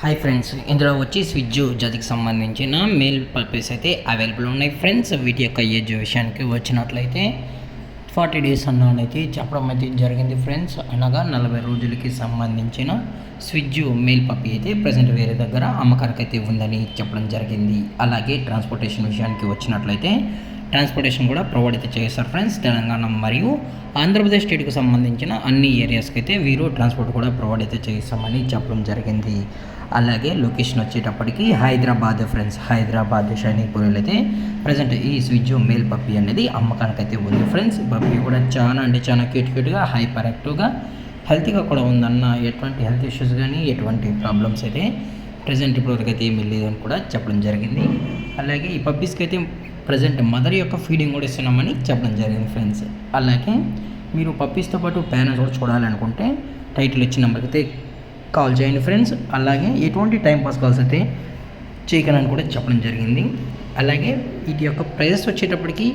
Hi friends, ఇందులో వచ్చి స్విజ్ జాతికి సంబంధించిన మేల్ పర్పస్ అయితే అవైలబుల్ ఉన్నాయి ఫ్రెండ్స్. వీటి యొక్క ఏజ్ విషయానికి వచ్చినట్లయితే 40 డేస్ అన్నైతే చెప్పడం అయితే జరిగింది ఫ్రెండ్స్. అనగా 40 రోజులకి సంబంధించిన స్విజ్ మేల్ పప్పి అయితే ప్రజెంట్ వేరే దగ్గర అమ్మకానికి అయితే ఉందని చెప్పడం జరిగింది. అలాగే ట్రాన్స్పోర్టేషన్ విషయానికి వచ్చినట్లయితే ట్రాన్స్పోర్టేషన్ కూడా ప్రొవైడ్ అయితే చేస్తారు ఫ్రెండ్స్. తెలంగాణ మరియు ఆంధ్రప్రదేశ్ స్టేట్కి సంబంధించిన అన్ని ఏరియాస్కి అయితే వీరు ట్రాన్స్పోర్ట్ కూడా ప్రొవైడ్ అయితే చేస్తామని చెప్పడం జరిగింది. అలాగే లొకేషన్ వచ్చేటప్పటికి హైదరాబాద్ ఫ్రెండ్స్. హైదరాబాద్ షైనీపూర్లో అయితే ప్రజెంట్ ఈ స్విజ్ మేల్ పప్పి అనేది అమ్మకానికి అయితే ఉంది ఫ్రెండ్స్. పప్పి కూడా చాలా క్యూట్గా హైపర్ యాక్టివ్గా హెల్తీగా కూడా ఉందన్న. ఎటువంటి హెల్త్ ఇష్యూస్ కానీ ఎటువంటి ప్రాబ్లమ్స్ అయితే ప్రజెంట్ ఇప్పటివరకు అయితే ఏమీ లేదని కూడా చెప్పడం జరిగింది. అలాగే ఈ పప్పీస్కి అయితే ప్రజెంట్ మదర్ యొక్క ఫీడింగ్ కూడా ఇస్తున్నామని చెప్పడం జరిగింది ఫ్రెండ్స్. అలాగే మీరు పప్పీస్తో పాటు పేరెంట్స్ కూడా చూడాలనుకుంటే టైటిల్ ఇచ్చిన నెంబర్కి అయితే కాల్ చేయండి ఫ్రెండ్స్. అలాగే ఎటువంటి టైంపాస్ కాల్స్ అయితే చేయకనని కూడా చెప్పడం జరిగింది. అలాగే వీటి యొక్క ప్రైజెస్ వచ్చేటప్పటికి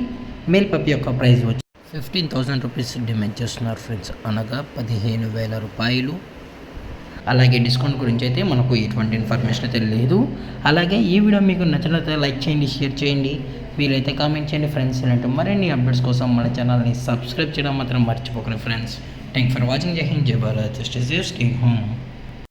మేల్ పప్పి యొక్క ప్రైస్ వచ్చి 15,000 రూపీస్ డిమాండ్ చేస్తున్నారు ఫ్రెండ్స్. అనగా 15,000 రూపాయలు. అలాగే డిస్కౌంట్ గురించి అయితే మనకు ఎటువంటి ఇన్ఫర్మేషన్ అయితే లేదు. అలాగే ఈ వీడియో మీకు నచ్చినట్లయితే లైక్ చేయండి, షేర్ చేయండి, వీలైతే కామెంట్ చేయండి ఫ్రెండ్స్. ఇలాంటి మరిన్ని అప్డేట్స్ కోసం మన ఛానల్ని సబ్స్క్రైబ్ చేయడం మాత్రం మర్చిపోకండి ఫ్రెండ్స్. Thank for watching. జై హింద్, జై Bharat, stay safe, stay home.